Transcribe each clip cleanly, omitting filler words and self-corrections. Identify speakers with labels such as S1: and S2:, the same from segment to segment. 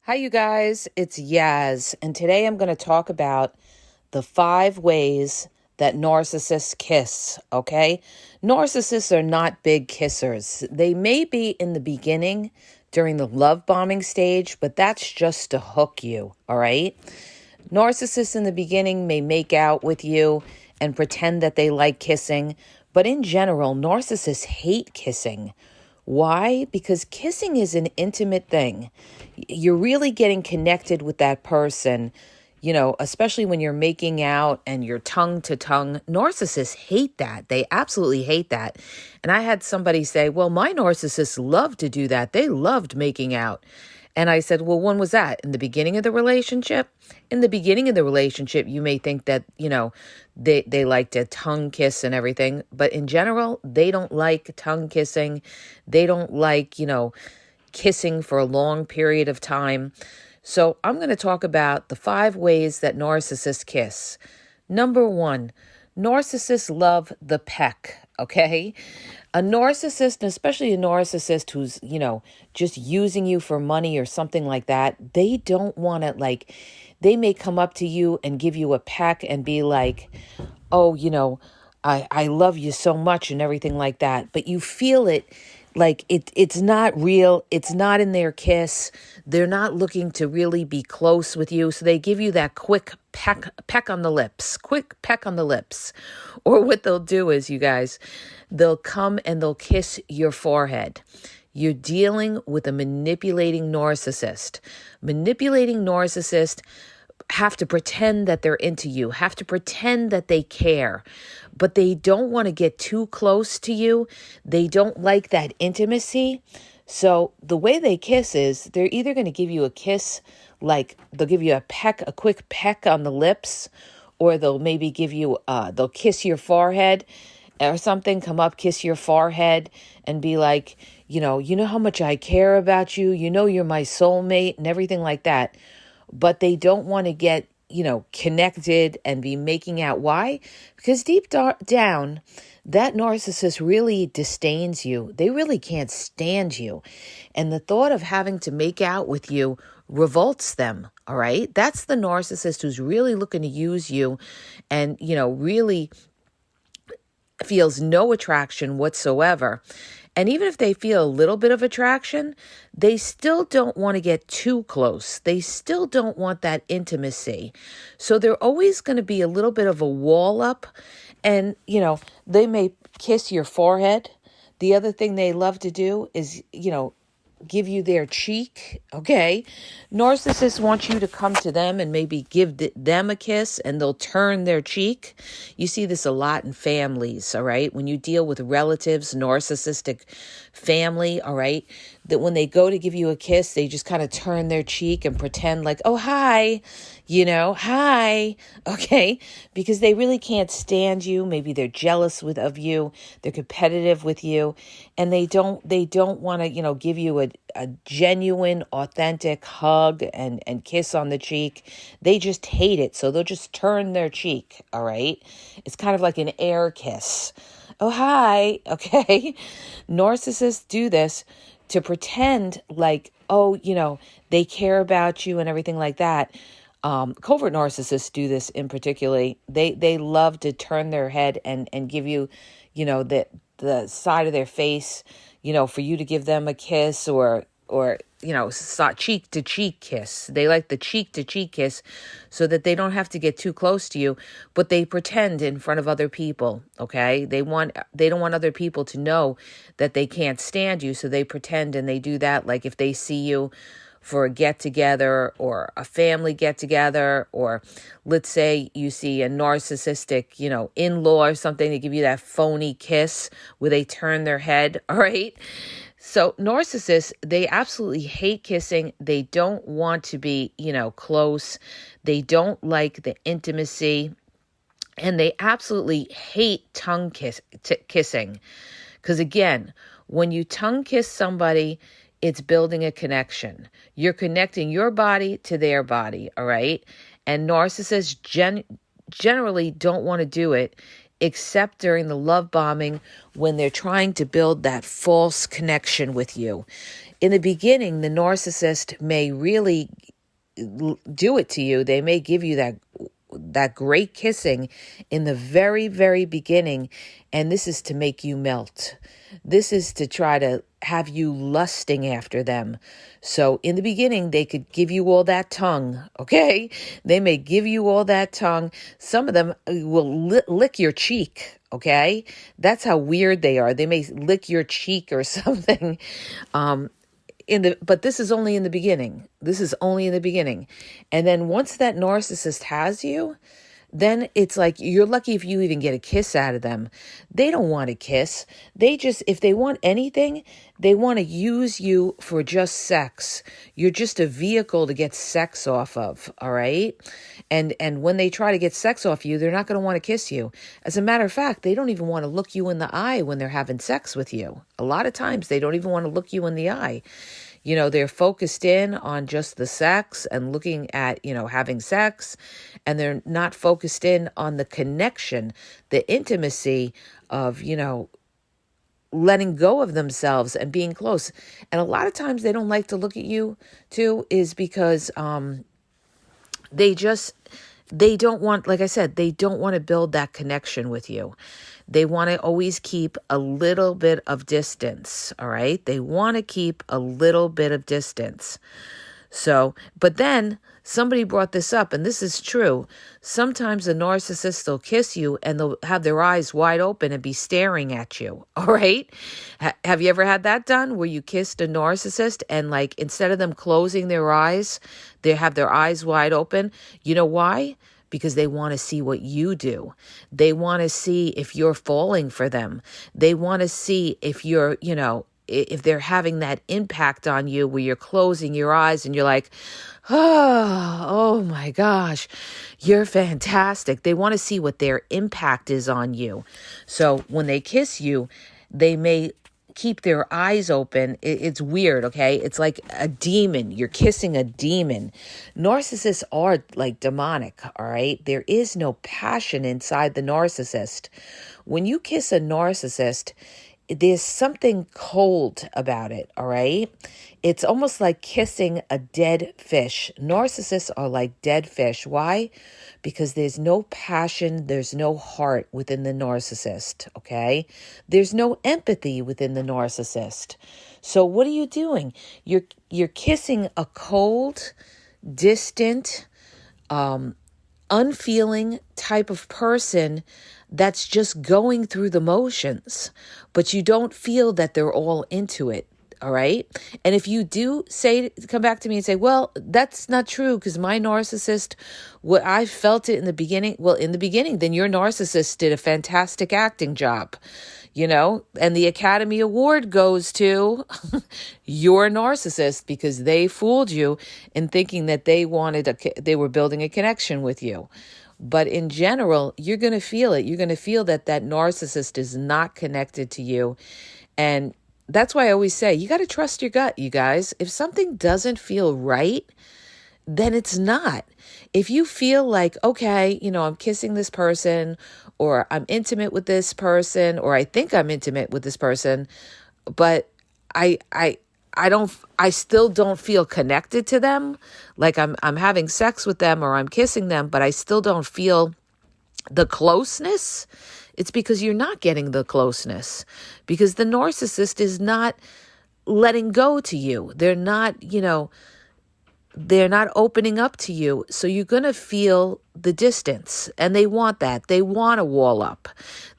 S1: Hi, you guys. It's Yaz, and today I'm going to talk about the 5 ways that narcissists kiss, okay? Narcissists are not big kissers. They may be in the beginning during the love bombing stage, but that's just to hook you, all right? Narcissists in the beginning may make out with you and pretend that they like kissing, but in general, narcissists hate kissing. Why? Because kissing is an intimate thing. You're really getting connected with that person, especially when you're making out and you're tongue to tongue. Narcissists hate that. They absolutely hate that. And I had somebody say, well, my narcissists love to do that. They loved making out. And I said, well, when was that? In the beginning of the relationship? In the beginning of the relationship, you may think that, they like to tongue kiss and everything. But in general, they don't like tongue kissing. They don't like, kissing for a long period of time. So I'm going to talk about the 5 ways that narcissists kiss. Number 1, narcissists love the peck, okay? A narcissist, and especially a narcissist who's, just using you for money or something like that, they don't want to, they may come up to you and give you a peck and be like, oh, I love you so much and everything like that. But you feel it like it's not real. It's not in their kiss. They're not looking to really be close with you. So they give you that quick peck on the lips, quick peck on the lips. Or what they'll do is, you guys, they'll come and they'll kiss your forehead. You're dealing with a manipulating narcissist. Manipulating narcissists have to pretend that they're into you, have to pretend that they care, but they don't want to get too close to you. They don't like that intimacy. So the way they kiss is they're either going to give you a kiss, like they'll give you a quick peck on the lips, or they'll maybe give you, they'll kiss your forehead or something, come up, kiss your forehead and be like, you know how much I care about you. You're my soulmate and everything like that. But they don't want to get, connected and be making out. Why? Because deep down, that narcissist really disdains you. They really can't stand you. And the thought of having to make out with you revolts them, all right? That's the narcissist who's really looking to use you and, really feels no attraction whatsoever. And even if they feel a little bit of attraction, they still don't want to get too close. They still don't want that intimacy. So they're always going to be a little bit of a wall up. And, they may kiss your forehead. The other thing they love to do is, give you their cheek, okay? Narcissists want you to come to them and maybe give them a kiss, and they'll turn their cheek. You see this a lot in families, all right? When you deal with relatives, narcissistic family, all right? That when they go to give you a kiss, they just kind of turn their cheek and pretend like, oh, hi, hi, okay? Because they really can't stand you. Maybe they're jealous of you. They're competitive with you. And they don't want to, give you a genuine, authentic hug and kiss on the cheek. They just hate it. So they'll just turn their cheek, all right? It's kind of like an air kiss. Oh, hi, okay? Narcissists do this to pretend like, oh, they care about you and everything like that. Covert narcissists do this in particular. They love to turn their head and give you, the side of their face, for you to give them a kiss or cheek to cheek kiss. They like the cheek to cheek kiss so that they don't have to get too close to you, but they pretend in front of other people. Okay. They don't want other people to know that they can't stand you. So they pretend, and they do that. Like if they see you for a get together or a family get together, or let's say you see a narcissistic, in-law or something, they give you that phony kiss where they turn their head. All right. So narcissists, they absolutely hate kissing. They don't want to be, close. They don't like the intimacy, and they absolutely hate tongue kissing. Because again, when you tongue kiss somebody, it's building a connection. You're connecting your body to their body, all right? And narcissists generally don't want to do it except during the love bombing when they're trying to build that false connection with you. In the beginning, the narcissist may really do it to you. They may give you that great kissing in the very, very beginning. And this is to make you melt. This is to try to have you lusting after them. So in the beginning, they could give you all that tongue, okay? They may give you all that tongue. Some of them will lick your cheek, okay? That's how weird they are. They may lick your cheek or something. But this is only in the beginning. This is only in the beginning. And then once that narcissist has you, then it's like you're lucky if you even get a kiss out of them. They don't want a kiss. If they want anything, they want to use you for just sex. You're just a vehicle to get sex off of, all right? And when they try to get sex off you, they're not going to want to kiss you. As a matter of fact, they don't even want to look you in the eye when they're having sex with you. A lot of times they don't even want to look you in the eye. They're focused in on just the sex and looking at, having sex, and they're not focused in on the connection, the intimacy of, letting go of themselves and being close. And a lot of times they don't like to look at you too, is because they don't want, like I said, they don't want to build that connection with you. They want to always keep a little bit of distance, all right? They want to keep a little bit of distance. So, but then somebody brought this up, and this is true. Sometimes a narcissist will kiss you and they'll have their eyes wide open and be staring at you, all right? Have you ever had that done where you kissed a narcissist and instead of them closing their eyes, they have their eyes wide open? You know why? Because they want to see what you do. They want to see if you're falling for them. They want to see if you're, if they're having that impact on you where you're closing your eyes and you're like, oh my gosh, you're fantastic. They want to see what their impact is on you. So when they kiss you, they may keep their eyes open. It's weird, okay? It's like a demon. You're kissing a demon. Narcissists are like demonic, all right? There is no passion inside the narcissist. When you kiss a narcissist, there's something cold about it, all right? It's almost like kissing a dead fish. Narcissists are like dead fish. Why? Because there's no passion, there's no heart within the narcissist, okay? There's no empathy within the narcissist. So what are you doing? You're kissing a cold, distant, unfeeling type of person that's just going through the motions, but you don't feel that they're all into it. All right. And if you do come back to me and say, well, that's not true because my narcissist, I felt it in the beginning. Well, in the beginning, then your narcissist did a fantastic acting job, and the Academy Award goes to your narcissist because they fooled you in thinking that they were building a connection with you. But in general, you're going to feel it. You're going to feel that narcissist is not connected to you. And that's why I always say, you got to trust your gut, you guys. If something doesn't feel right, then it's not. If you feel like, okay, I'm kissing this person, or I'm intimate with this person, or I think I'm intimate with this person, but I still don't feel connected to them. Like I'm having sex with them or I'm kissing them, but I still don't feel the closeness. It's because you're not getting the closeness, because the narcissist is not letting go to you. They're not opening up to you. So you're going to feel the distance, and they want that. They want a wall up,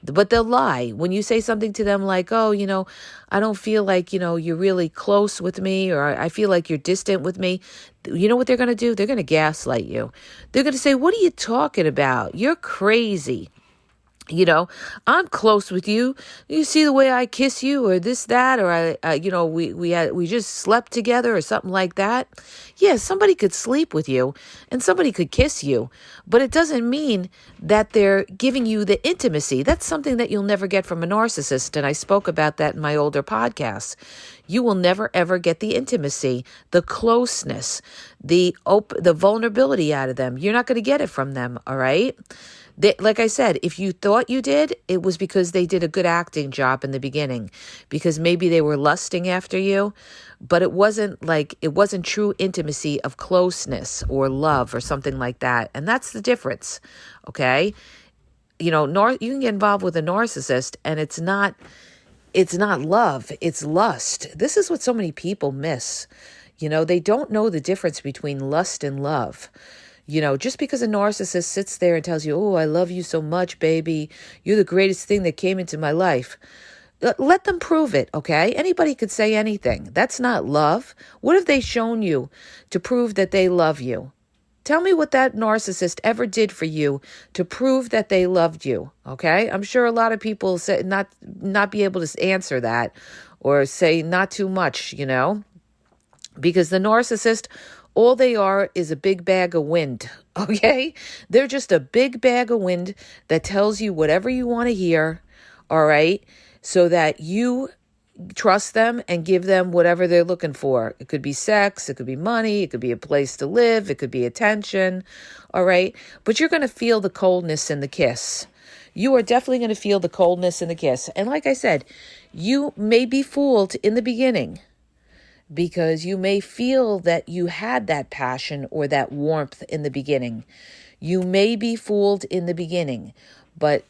S1: but they'll lie. When you say something to them like, oh, I don't feel like, you're really close with me, or I feel like you're distant with me. You know what they're going to do? They're going to gaslight you. They're going to say, what are you talking about? You're crazy. I'm close with you. You see the way I kiss you, or this, that, or we just slept together or something like that. Yeah, somebody could sleep with you and somebody could kiss you, but it doesn't mean that they're giving you the intimacy. That's something that you'll never get from a narcissist. And I spoke about that in my older podcasts. You will never, ever get the intimacy, the closeness, the vulnerability out of them. You're not going to get it from them. All right. Like I said, if you thought you did, it was because they did a good acting job in the beginning, because maybe they were lusting after you, but it wasn't true intimacy of closeness or love or something like that. And that's the difference. Okay. You can get involved with a narcissist and it's not love, it's lust. This is what so many people miss. They don't know the difference between lust and love. Just because a narcissist sits there and tells you, oh, I love you so much, baby. You're the greatest thing that came into my life. Let them prove it, okay? Anybody could say anything. That's not love. What have they shown you to prove that they love you? Tell me what that narcissist ever did for you to prove that they loved you, okay? I'm sure a lot of people say not be able to answer that or say not too much, because the narcissist, all they are is a big bag of wind, okay? They're just a big bag of wind that tells you whatever you want to hear, all right? So that you trust them and give them whatever they're looking for. It could be sex, it could be money, it could be a place to live, it could be attention, all right? But you're going to feel the coldness in the kiss. You are definitely going to feel the coldness in the kiss. And like I said, you may be fooled in the beginning because you may feel that you had that passion or that warmth in the beginning. You may be fooled in the beginning, but,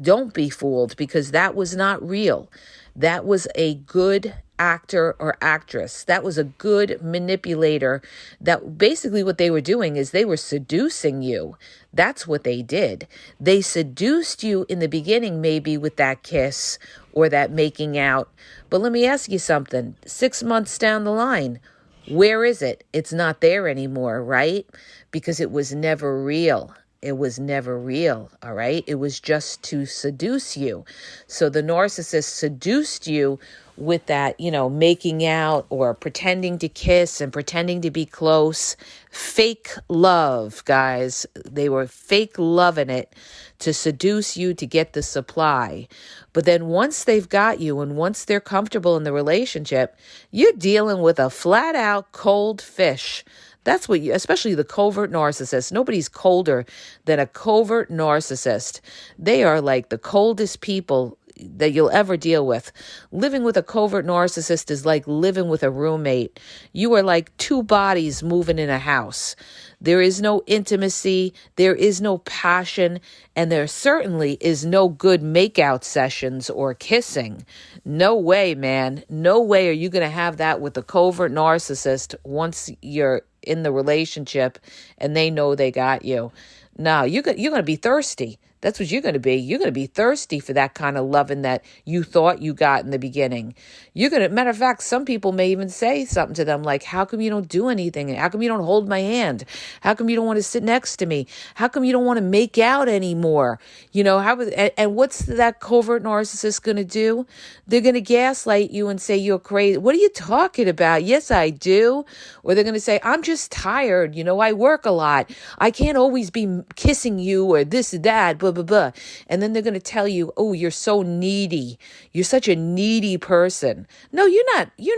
S1: don't be fooled because that was not real. That was a good actor or actress. That was a good manipulator. That basically what they were doing is they were seducing you. That's what they did. They seduced you in the beginning, maybe with that kiss or that making out. But let me ask you something. 6 months down the line, where is it? It's not there anymore, right? Because it was never real. It was never real, all right? It was just to seduce you. So the narcissist seduced you with that, making out or pretending to kiss and pretending to be close. Fake love, guys. They were fake loving it to seduce you to get the supply. But then once they've got you and once they're comfortable in the relationship, you're dealing with a flat out cold fish. That's what especially the covert narcissist. Nobody's colder than a covert narcissist. They are like the coldest people that you'll ever deal with. Living with a covert narcissist is like living with a roommate. You are like two bodies moving in a house. There is no intimacy, there is no passion, and there certainly is no good makeout sessions or kissing. No way, man. No way are you going to have that with a covert narcissist once you're in the relationship and they know they got you. No, you're going to be thirsty. That's what you're going to be. You're going to be thirsty for that kind of loving that you thought you got in the beginning. Matter of fact, some people may even say something to them like, how come you don't do anything? How come you don't hold my hand? How come you don't want to sit next to me? How come you don't want to make out anymore? And what's that covert narcissist going to do? They're going to gaslight you and say, you're crazy. What are you talking about? Yes, I do. Or they're going to say, I'm just tired. I work a lot. I can't always be kissing you or this or that, blah, blah, blah. And then they're going to tell you, oh, you're so needy. You're such a needy person. No, you're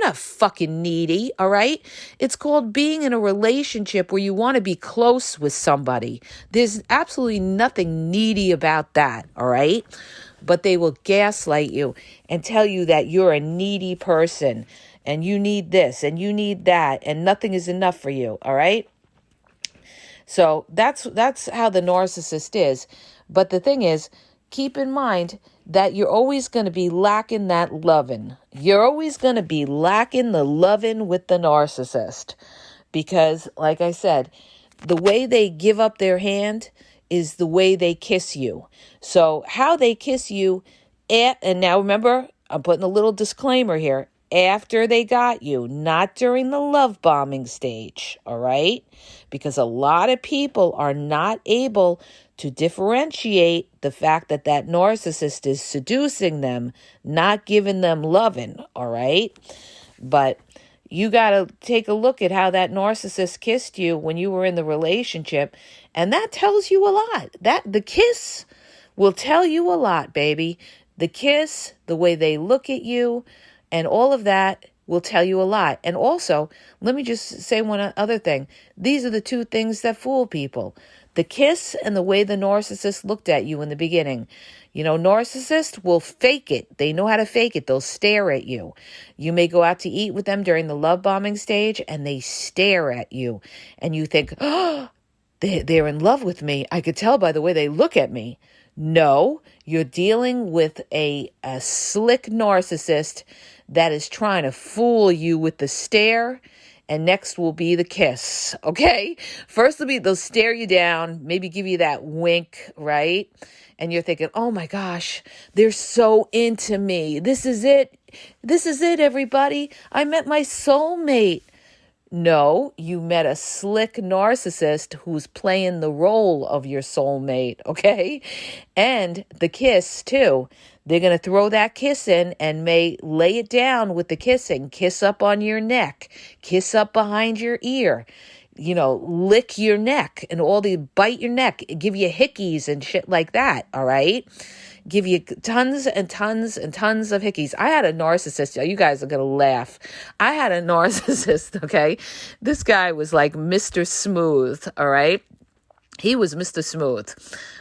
S1: not fucking needy. All right. It's called being in a relationship where you want to be close with somebody. There's absolutely nothing needy about that. All right. But they will gaslight you and tell you that you're a needy person and you need this and you need that and nothing is enough for you. All right. So that's how the narcissist is. But the thing is, keep in mind that you're always going to be lacking that loving. You're always going to be lacking the loving with the narcissist. Because, like I said, the way they give up their hand is the way they kiss you. So how they kiss you, and now remember, I'm putting a little disclaimer here, after they got you, not during the love bombing stage, all right? Because a lot of people are not able to differentiate the fact that that narcissist is seducing them, not giving them loving, all right? But you got to take a look at how that narcissist kissed you when you were in the relationship, and that tells you a lot. That the kiss will tell you a lot, baby. The kiss, the way they look at you, and all of that will tell you a lot. And also, let me just say one other thing. These are the two things that fool people. The kiss and the way the narcissist looked at you in the beginning. Narcissists will fake it. They know how to fake it. They'll stare at you. You may go out to eat with them during the love bombing stage and they stare at you. And you think, oh, they're in love with me. I could tell by the way they look at me. No, you're dealing with a slick narcissist that is trying to fool you with the stare, and next will be the kiss, okay? First they'll stare you down, maybe give you that wink, right? And you're thinking, oh my gosh, they're so into me. This is it. This is it, everybody. I met my soulmate. No, you met a slick narcissist who's playing the role of your soulmate, okay? And the kiss, too. They're going to throw that kiss in and may lay it down with the kissing. Kiss up on your neck. Kiss up behind your ear. Lick your neck and bite your neck. Give you hickeys and shit like that, all right? Give you tons and tons and tons of hickeys. I had a narcissist. You guys are going to laugh. I had a narcissist, okay? This guy was like Mr. Smooth, all right? He was Mr. Smooth.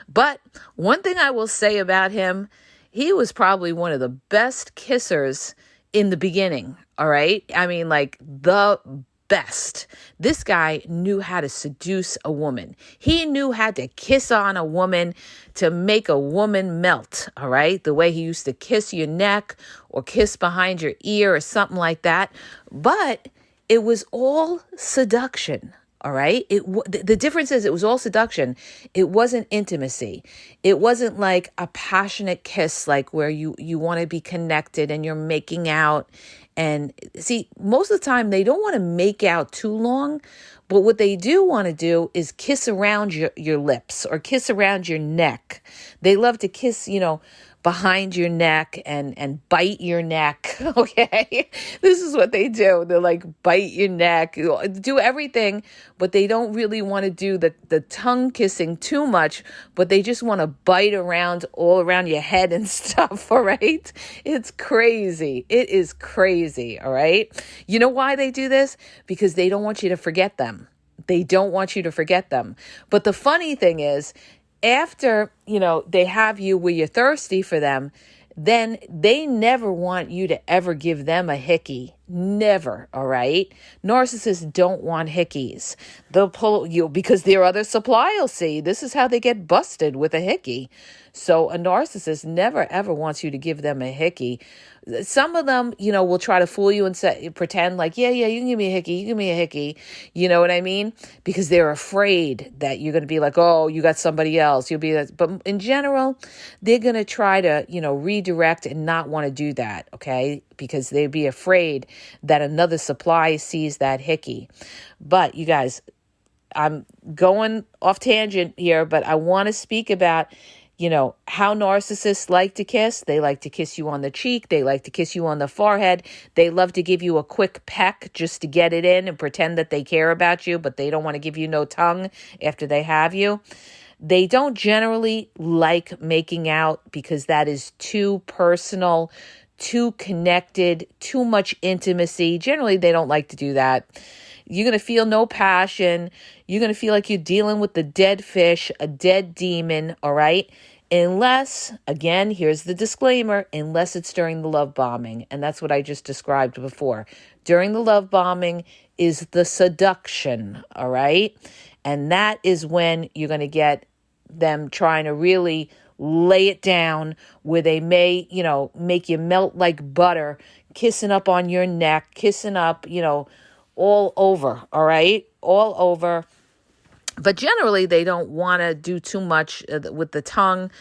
S1: But one thing I will say about him, he was probably one of the best kissers in the beginning, all right? I mean, like the best. This guy knew how to seduce a woman. He knew how to kiss on a woman to make a woman melt, all right? The way he used to kiss your neck or kiss behind your ear or something like that. But it was all seduction, all right? The difference is it was all seduction. It wasn't intimacy. It wasn't like a passionate kiss, like where you want to be connected and you're making out. And see, most of the time they don't want to make out too long, but what they do want to do is kiss around your lips or kiss around your neck. They love to kiss, behind your neck and bite your neck, okay? This is what they do. They're like, bite your neck, do everything, but they don't really want to do the tongue kissing too much, but they just want to bite around all around your head and stuff, all right? It's crazy. It is crazy, all right? You know why they do this? Because they don't want you to forget them. They don't want you to forget them. But the funny thing is, after, they have you where you're thirsty for them, then they never want you to ever give them a hickey. Never, all right? Narcissists don't want hickeys. They'll pull you because their other supply will see. This is how they get busted with a hickey. So a narcissist never, ever wants you to give them a hickey. Some of them, will try to fool you and pretend like, yeah, you can give me a hickey. You give me a hickey. You know what I mean? Because they're afraid that you're going to be like, oh, you got somebody else. But in general, they're going to try to, redirect and not want to do that. Okay. Because they'd be afraid that another supply sees that hickey. But you guys, I'm going off tangent here, but I want to speak about how narcissists like to kiss. They like to kiss you on the cheek. They like to kiss you on the forehead. They love to give you a quick peck just to get it in and pretend that they care about you, but they don't want to give you no tongue after they have you. They don't generally like making out because that is too personal, too connected, too much intimacy. Generally, they don't like to do that. You're going to feel no passion. You're going to feel like you're dealing with the dead fish, a dead demon, all right? Unless, again, here's the disclaimer, unless it's during the love bombing. And that's what I just described before. During the love bombing is the seduction, all right? And that is when you're going to get them trying to really lay it down where they may, make you melt like butter, kissing up on your neck, kissing up, all over, all right? All over. But generally, they don't want to do too much with the tongue.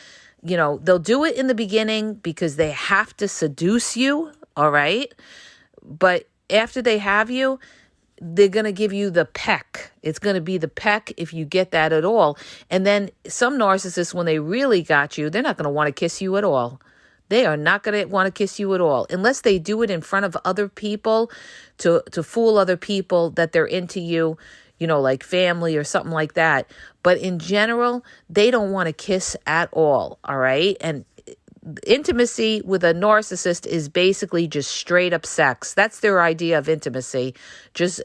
S1: They'll do it in the beginning because they have to seduce you, all right? But after they have you, they're going to give you the peck. It's going to be the peck if you get that at all. And then some narcissists, when they really got you, they're not going to want to kiss you at all. They are not going to want to kiss you at all unless they do it in front of other people to fool other people that they're into you, like family or something like that. But in general, they don't want to kiss at all, all right? And intimacy with a narcissist is basically just straight up sex. That's their idea of intimacy. Just,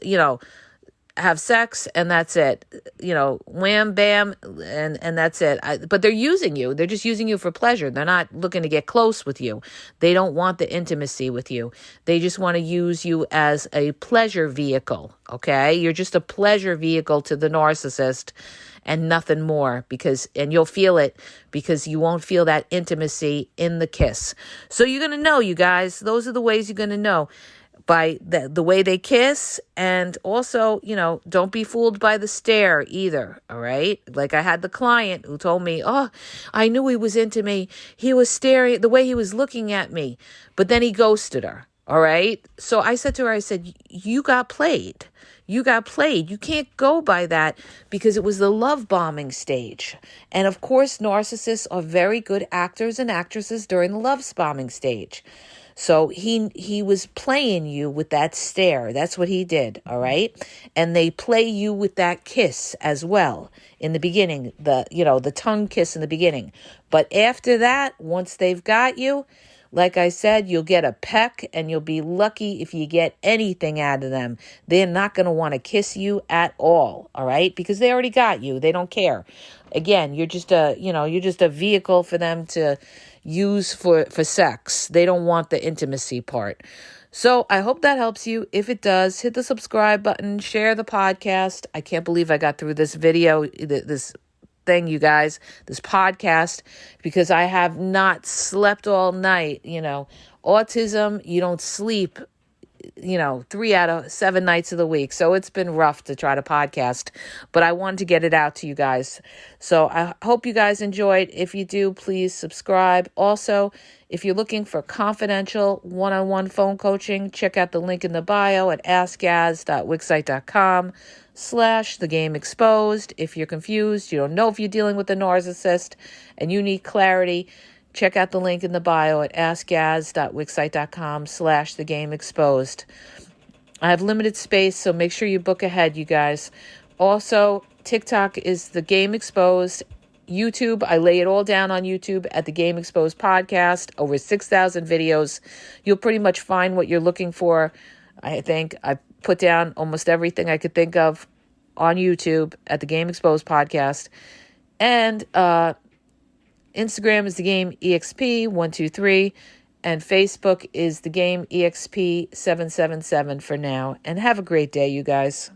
S1: have sex and that's it. Wham, bam, and that's it. But they're using you. They're just using you for pleasure. They're not looking to get close with you. They don't want the intimacy with you. They just want to use you as a pleasure vehicle, okay? You're just a pleasure vehicle to the narcissist and nothing more, and you'll feel it because you won't feel that intimacy in the kiss. So you're going to know, you guys. Those are the ways you're going to know. By the way they kiss, and also, don't be fooled by the stare either, all right? Like I had the client who told me, oh, I knew he was into me. He was staring, the way he was looking at me, but then he ghosted her, all right? So I said to her, you got played. You got played. You can't go by that because it was the love bombing stage. And of course, narcissists are very good actors and actresses during the love bombing stage. So he was playing you with that stare. That's what he did, all right? And they play you with that kiss as well in the beginning, the tongue kiss in the beginning. But after that, once they've got you, like I said, you'll get a peck and you'll be lucky if you get anything out of them. They're not going to want to kiss you at all right? Because they already got you. They don't care. Again, you're just a vehicle for them to use for sex. They don't want the intimacy part. So I hope that helps you. If it does, hit the subscribe button, share the podcast. I can't believe I got through this video, this thing, you guys, this podcast, because I have not slept all night. Autism, you don't sleep 3 out of 7 nights of the week. So it's been rough to try to podcast, but I wanted to get it out to you guys. So I hope you guys enjoyed. If you do, please subscribe. Also, if you're looking for confidential one-on-one phone coaching, check out the link in the bio at askgaz.wixsite.com/thegameexposed. If you're confused, you don't know if you're dealing with a narcissist and you need clarity, check out the link in the bio at askgaz.wixsite.com/thegameexposed. I have limited space, so make sure you book ahead, you guys. Also, TikTok is The Game Exposed. YouTube, I lay it all down on YouTube at The Game Exposed Podcast. Over 6,000 videos. You'll pretty much find what you're looking for. I think I put down almost everything I could think of on YouTube at The Game Exposed Podcast. And Instagram is The Game EXP123, and Facebook is The Game EXP777 for now. And have a great day, you guys.